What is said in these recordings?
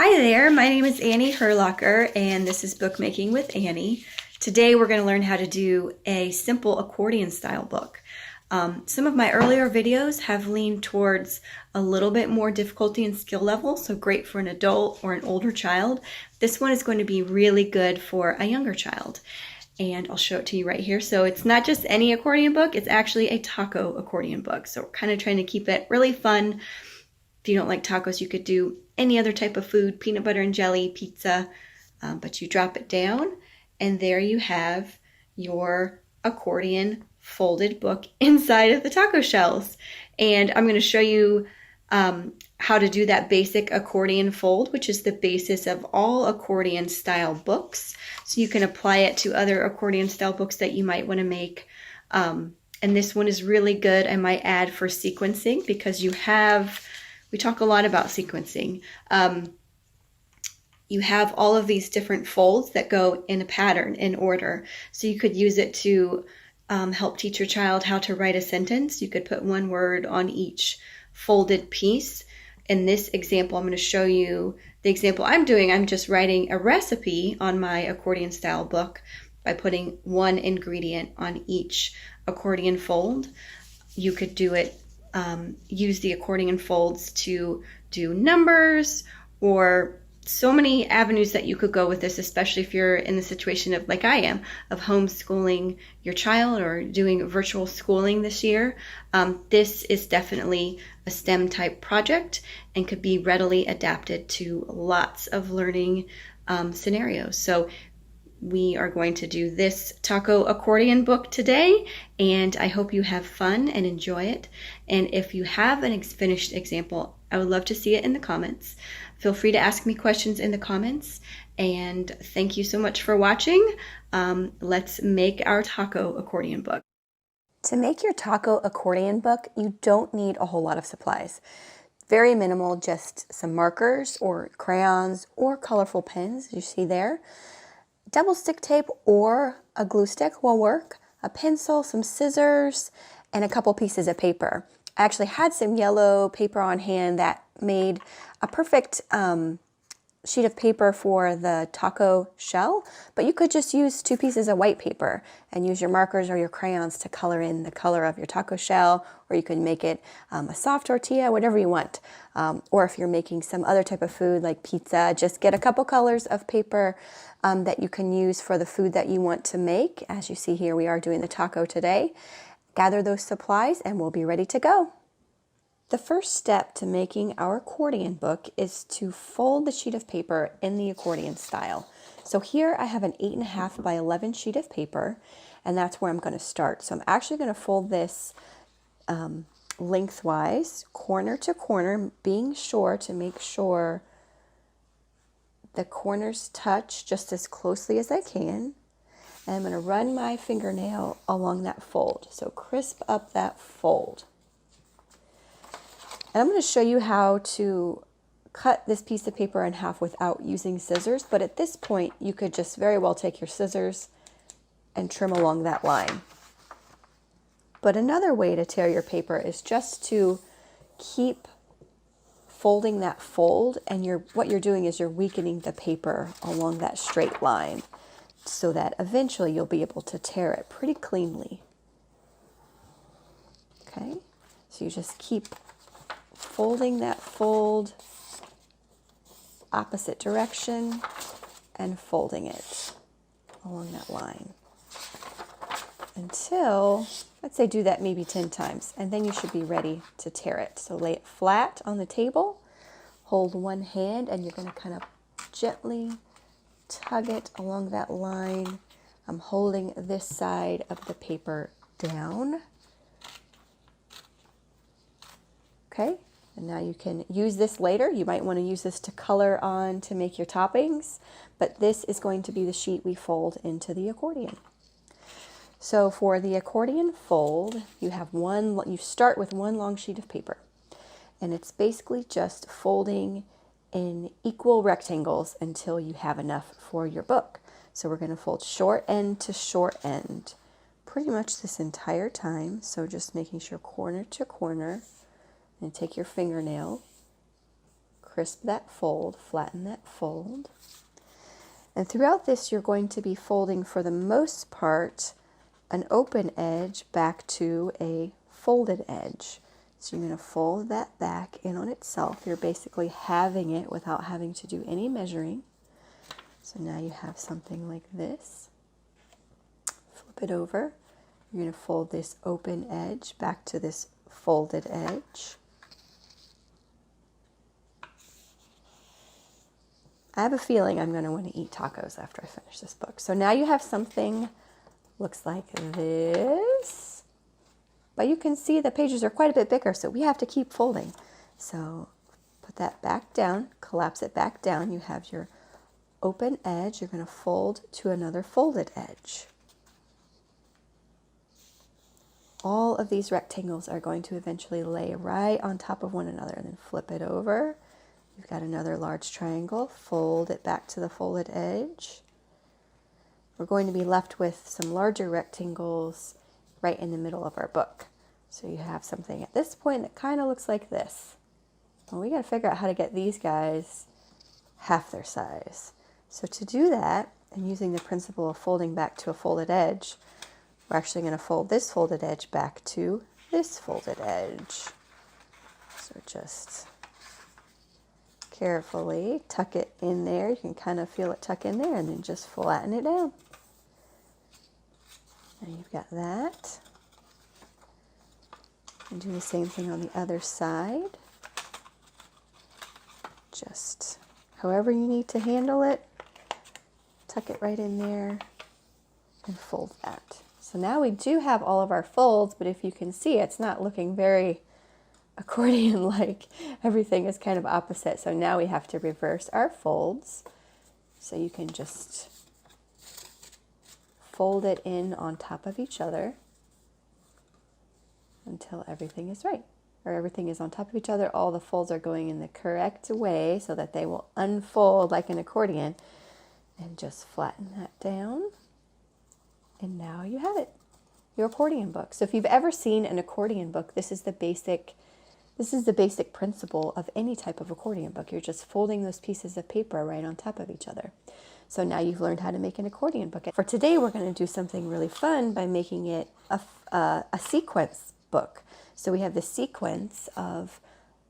Hi there, my name is Annie Herlocker and this is Bookmaking with Annie. Today we're going to learn how to do a simple accordion style book. Some of my earlier videos have leaned towards a little bit more difficulty and skill level, so great for an adult or an older child. This one is going to be really good for a younger child. And I'll show it to you right here. So it's not just any accordion book, it's actually a taco accordion book. So we're kind of trying to keep it really fun. If you don't like tacos, you could do any other type of food, peanut butter and jelly, pizza, but you drop it down and there you have your accordion folded book inside of the taco shells. And I'm going to show you how to do that basic accordion fold, which is the basis of all accordion style books. So you can apply it to other accordion style books that you might want to make. And this one is really good, I might add, for sequencing, because we talk a lot about sequencing. You have all of these different folds that go in a pattern, in order. So you could use it to help teach your child how to write a sentence. You could put one word on each folded piece. In this example, I'm going to show you the example I'm doing. I'm just writing a recipe on my accordion style book by putting one ingredient on each accordion fold. You could do it use the accordion folds to do numbers, or so many avenues that you could go with this, especially if you're in the situation of, like I am, of homeschooling your child or doing virtual schooling this year. This is definitely a STEM type project and could be readily adapted to lots of learning scenarios. So we are going to do this taco accordion book today, and I hope you have fun and enjoy it. And if you have an finished example, I would love to see it in the comments. Feel free to ask me questions in the comments, and thank you so much for watching. Let's make our taco accordion book. To make your taco accordion book, you don't need a whole lot of supplies. Very minimal, just some markers or crayons or colorful pens, as you see there. Double stick tape or a glue stick will work, a pencil, some scissors, and a couple pieces of paper. I actually had some yellow paper on hand that made a perfect sheet of paper for the taco shell, but you could just use 2 pieces of white paper and use your markers or your crayons to color in the color of your taco shell, or you could make it a soft tortilla, whatever you want. Or if you're making some other type of food like pizza, just get a couple colors of paper that you can use for the food that you want to make. As you see here, we are doing the taco today. Gather those supplies and we'll be ready to go. The first step to making our accordion book is to fold the sheet of paper in the accordion style. So here I have an 8.5 by 11 sheet of paper, and that's where I'm going to start. So I'm actually going to fold this lengthwise, corner to corner, being sure to make sure the corners touch just as closely as I can. And I'm going to run my fingernail along that fold. So crisp up that fold. And I'm going to show you how to cut this piece of paper in half without using scissors, but at this point you could just very well take your scissors and trim along that line. But another way to tear your paper is just to keep folding that fold, and what you're doing is you're weakening the paper along that straight line so that eventually you'll be able to tear it pretty cleanly. Okay, so you just keep folding that fold opposite direction and folding it along that line until, let's say, do that maybe 10 times, and then you should be ready to tear it. So lay it flat on the table, hold one hand, and you're going to kind of gently tug it along that line. I'm holding this side of the paper down. Okay. And now you can use this later. You might want to use this to color on to make your toppings, but this is going to be the sheet we fold into the accordion. So for the accordion fold, you start with one long sheet of paper, and it's basically just folding in equal rectangles until you have enough for your book. So we're going to fold short end to short end pretty much this entire time. So just making sure corner to corner, and take your fingernail, crisp that fold, flatten that fold. And throughout this, you're going to be folding, for the most part, an open edge back to a folded edge. So you're going to fold that back in on itself. You're basically halving it without having to do any measuring. So now you have something like this. Flip it over. You're going to fold this open edge back to this folded edge. I have a feeling I'm going to want to eat tacos after I finish this book. So now you have something looks like this. But you can see the pages are quite a bit bigger, so we have to keep folding. So put that back down, collapse it back down. You have your open edge. You're going to fold to another folded edge. All of these rectangles are going to eventually lay right on top of one another, and then flip it over. You've got another large triangle, fold it back to the folded edge. We're going to be left with some larger rectangles right in the middle of our book. So you have something at this point that kind of looks like this. Well, we got to figure out how to get these guys half their size. So to do that, and using the principle of folding back to a folded edge, we're actually going to fold this folded edge back to this folded edge. So just carefully tuck it in there. You can kind of feel it tuck in there, and then just flatten it down. And you've got that. And do the same thing on the other side. Just however you need to handle it, tuck it right in there and fold that. So now we do have all of our folds, but if you can see, it's not looking very accordion-like. Everything is kind of opposite. So now we have to reverse our folds. So you can just fold it in on top of each other until everything is right, or everything is on top of each other. All the folds are going in the correct way so that they will unfold like an accordion, and just flatten that down. And now you have it, your accordion book. So if you've ever seen an accordion book, this is the basic principle of any type of accordion book. You're just folding those pieces of paper right on top of each other. So now you've learned how to make an accordion book. For today, we're going to do something really fun by making it a sequence book. So we have the sequence of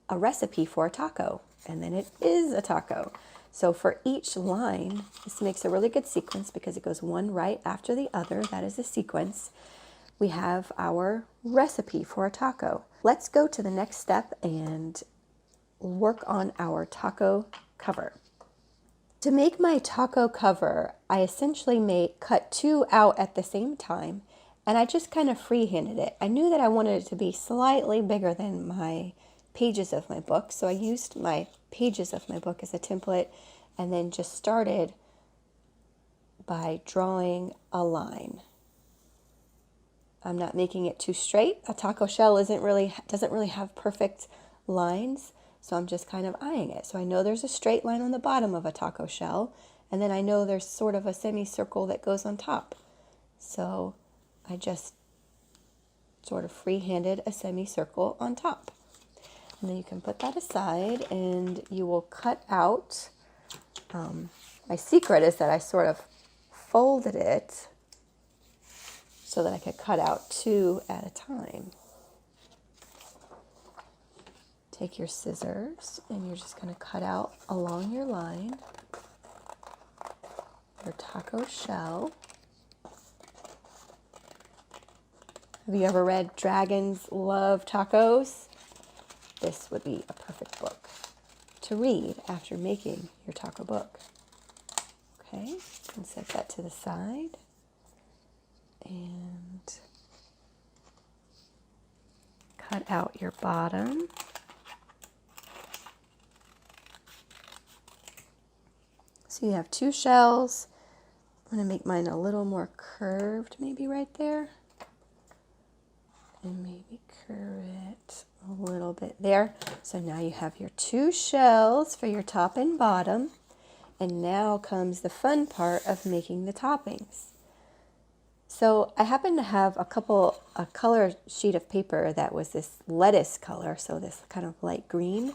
a recipe for a taco, and then it is a taco. So for each line, this makes a really good sequence because it goes one right after the other. That is a sequence. We have our recipe for a taco. Let's go to the next step and work on our taco cover. To make my taco cover, I essentially cut two out at the same time, and I just kind of freehanded it. I knew that I wanted it to be slightly bigger than my pages of my book, so I used my pages of my book as a template, and then just started by drawing a line. I'm not making it too straight. A taco shell doesn't really have perfect lines, so I'm just kind of eyeing it. So I know there's a straight line on the bottom of a taco shell, and then I know there's sort of a semicircle that goes on top. So I just sort of free-handed a semicircle on top. And then you can put that aside, and you will cut out. My secret is that I sort of folded it so that I could cut out two at a time. Take your scissors, and you're just going to cut out along your line your taco shell. Have you ever read Dragons Love Tacos? This would be a perfect book to read after making your taco book. Okay, and set that to the side. And cut out your bottom. So you have two shells. I'm going to make mine a little more curved, maybe right there. And maybe curve it a little bit there. So now you have your two shells for your top and bottom. And now comes the fun part of making the toppings. So I happen to have a color sheet of paper that was this lettuce color, so this kind of light green.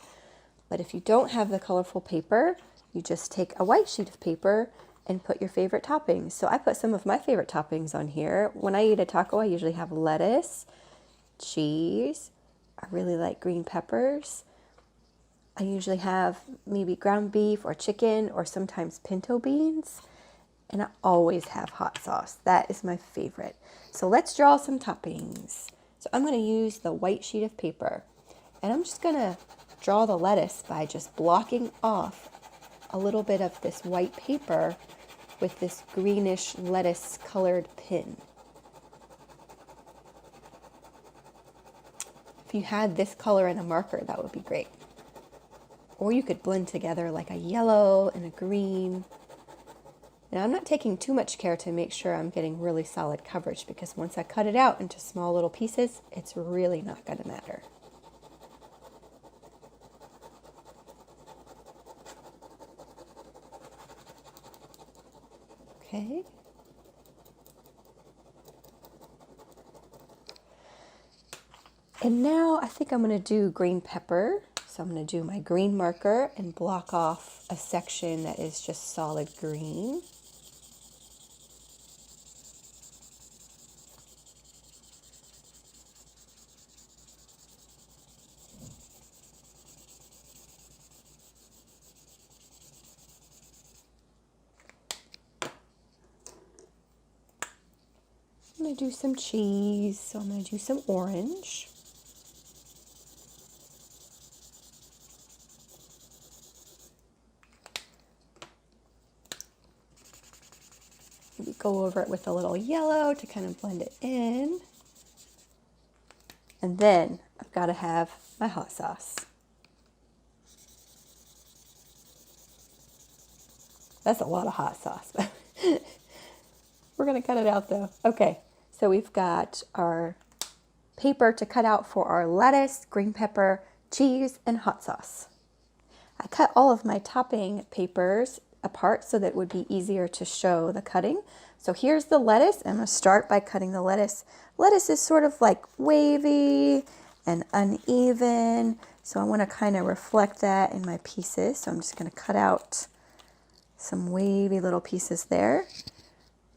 But if you don't have the colorful paper, you just take a white sheet of paper and put your favorite toppings. So I put some of my favorite toppings on here. When I eat a taco, I usually have lettuce, cheese. I really like green peppers. I usually have maybe ground beef or chicken or sometimes pinto beans. And I always have hot sauce. That is my favorite. So let's draw some toppings. So I'm going to use the white sheet of paper. And I'm just going to draw the lettuce by just blocking off a little bit of this white paper with this greenish lettuce colored pin. If you had this color and a marker, that would be great. Or you could blend together like a yellow and a green. Now I'm not taking too much care to make sure I'm getting really solid coverage, because once I cut it out into small little pieces, it's really not going to matter. Okay. And now I think I'm going to do green pepper. So I'm going to do my green marker and block off a section that is just solid green. I'm going to do some cheese, so I'm going to do some orange. Maybe go over it with a little yellow to kind of blend it in. And then I've got to have my hot sauce. That's a lot of hot sauce. We're going to cut it out though. Okay, so we've got our paper to cut out for our lettuce, green pepper, cheese, and hot sauce. I cut all of my topping papers apart so that it would be easier to show the cutting. So here's the lettuce. I'm going to start by cutting the lettuce. Lettuce is sort of like wavy and uneven, so I want to kind of reflect that in my pieces. So I'm just going to cut out some wavy little pieces there.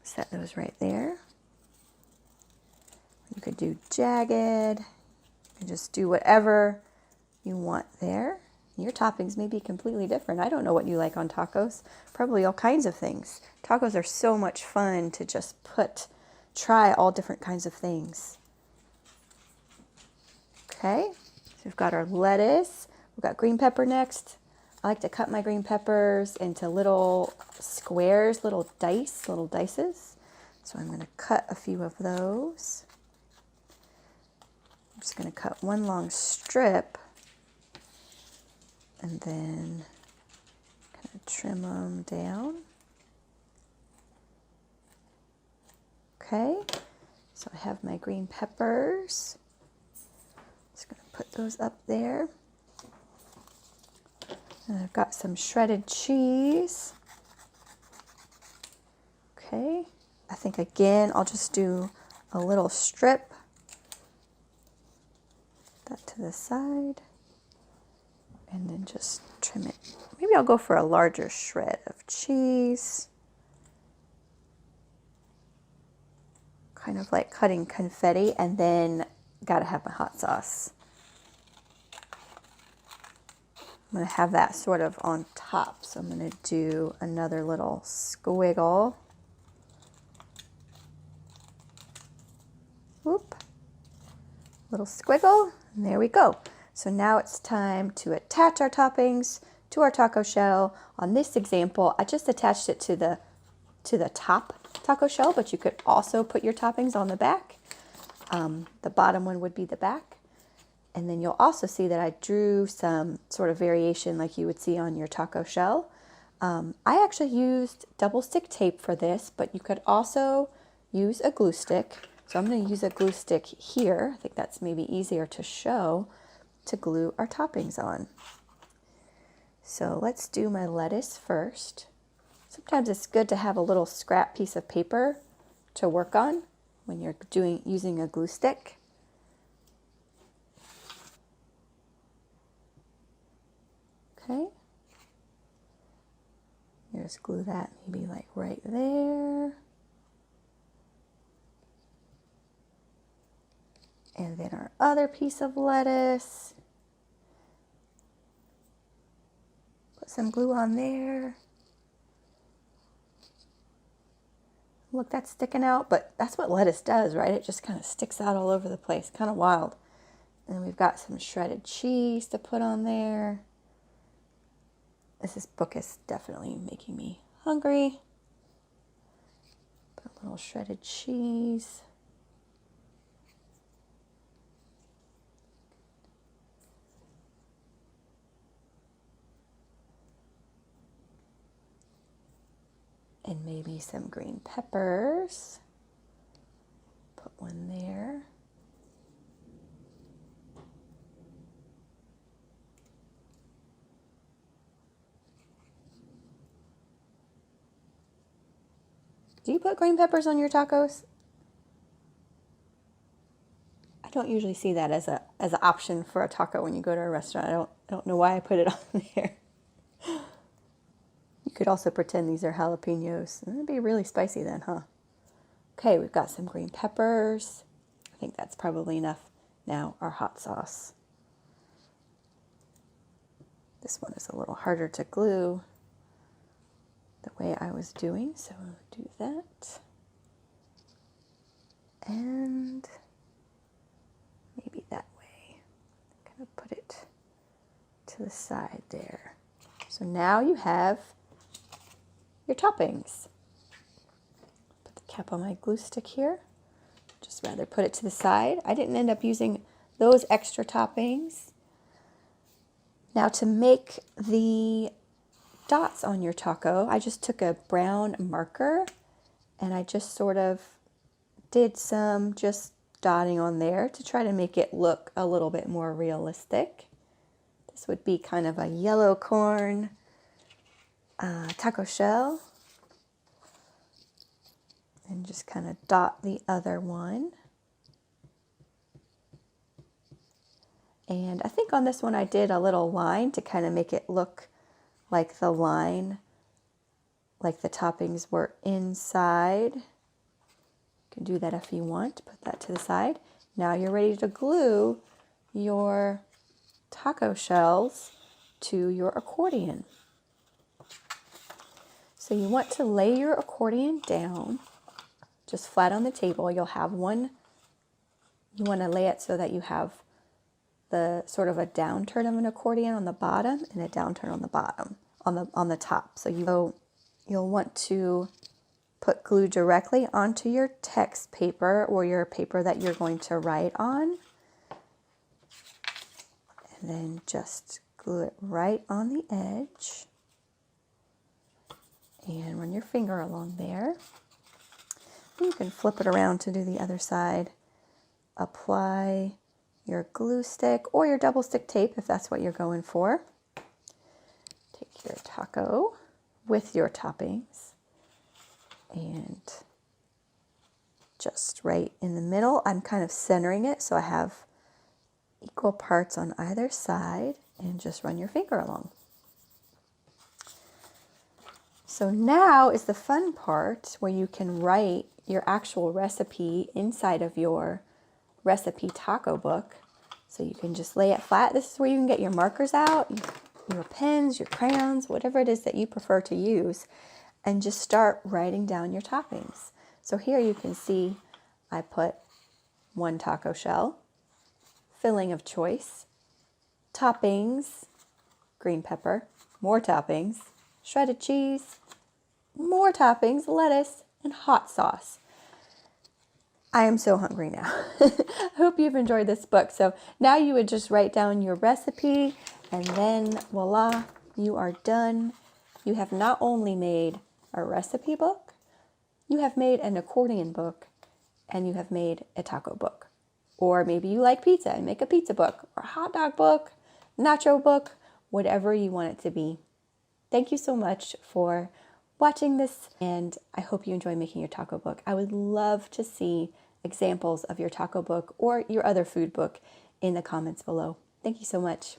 Set those right there. You could do jagged and just do whatever you want there. Your toppings may be completely different. I don't know what you like on tacos. Probably all kinds of things. Tacos are so much fun to just try all different kinds of things. Okay, so we've got our lettuce. We've got green pepper next. I like to cut my green peppers into little squares, little dices. So I'm going to cut a few of those. I'm just going to cut one long strip and then kind of trim them down. Okay, so I have my green peppers. Just going to put those up there. And I've got some shredded cheese. Okay, I think again I'll just do a little strip. That to the side. And then just trim it. Maybe I'll go for a larger shred of cheese. Kind of like cutting confetti, and then gotta have my hot sauce. I'm going to have that sort of on top, so I'm going to do another little squiggle. Whoop. Little squiggle, and there we go. So now it's time to attach our toppings to our taco shell. On this example, I just attached it to the top taco shell, but you could also put your toppings on the back. The bottom one would be the back. And then you'll also see that I drew some sort of variation like you would see on your taco shell. I actually used double stick tape for this, but you could also use a glue stick. So I'm going to use a glue stick here. I think that's maybe easier to show, to glue our toppings on. So let's do my lettuce first. Sometimes it's good to have a little scrap piece of paper to work on when you're using a glue stick. just glue that maybe like right there. And then our other piece of lettuce. Put some glue on there. Look, that's sticking out, but that's what lettuce does, right? It just kind of sticks out all over the place, kind of wild. And then we've got some shredded cheese to put on there. This book is definitely making me hungry. Put a little shredded cheese. And maybe some green peppers. Put one there. Do you put green peppers on your tacos? I don't usually see that as an option for a taco when you go to a restaurant. I don't know why I put it on there. You could also pretend these are jalapenos. It'd be really spicy then, huh? Okay, we've got some green peppers. I think that's probably enough. Now our hot sauce. This one is a little harder to glue the way I was doing, so I'll do that. And maybe that way. I'm going to put it to the side there. So now you have your toppings. Put the cap on my glue stick here. Just rather put it to the side. I didn't end up using those extra toppings. Now to make the dots on your taco, I just took a brown marker and I just sort of did some just dotting on there to try to make it look a little bit more realistic. This would be kind of a yellow corn taco shell. And just kind of dot the other one. And I think on this one I did a little line to kind of make it look like the line, like the toppings were inside. You can do that if you want. Put that to the side. Now you're ready to glue your taco shells to your accordion. So you want to lay your accordion down just flat on the table. You'll have one, you want to lay it so that you have the sort of a downturn of an accordion on the bottom and a downturn on the bottom, on the top. So you'll want to put glue directly onto your text paper or your paper that you're going to write on. And then just glue it right on the edge. And run your finger along there. You can flip it around to do the other side. Apply your glue stick or your double stick tape if that's what you're going for. Take your taco with your toppings and just right in the middle. I'm kind of centering it so I have equal parts on either side, and just run your finger along. So now is the fun part where you can write your actual recipe inside of your recipe taco book. So you can just lay it flat. This is where you can get your markers out, your pens, your crayons, whatever it is that you prefer to use, and just start writing down your toppings. So here you can see I put one taco shell, filling of choice, toppings, green pepper, more toppings, shredded cheese, more toppings, lettuce, and hot sauce. I am so hungry now. I hope you've enjoyed this book. So now you would just write down your recipe and then voila, you are done. You have not only made a recipe book, you have made an accordion book, and you have made a taco book. Or maybe you like pizza and make a pizza book, or a hot dog book, nacho book, whatever you want it to be. Thank you so much for watching this, and I hope you enjoy making your taco book. I would love to see examples of your taco book or your other food book in the comments below. Thank you so much.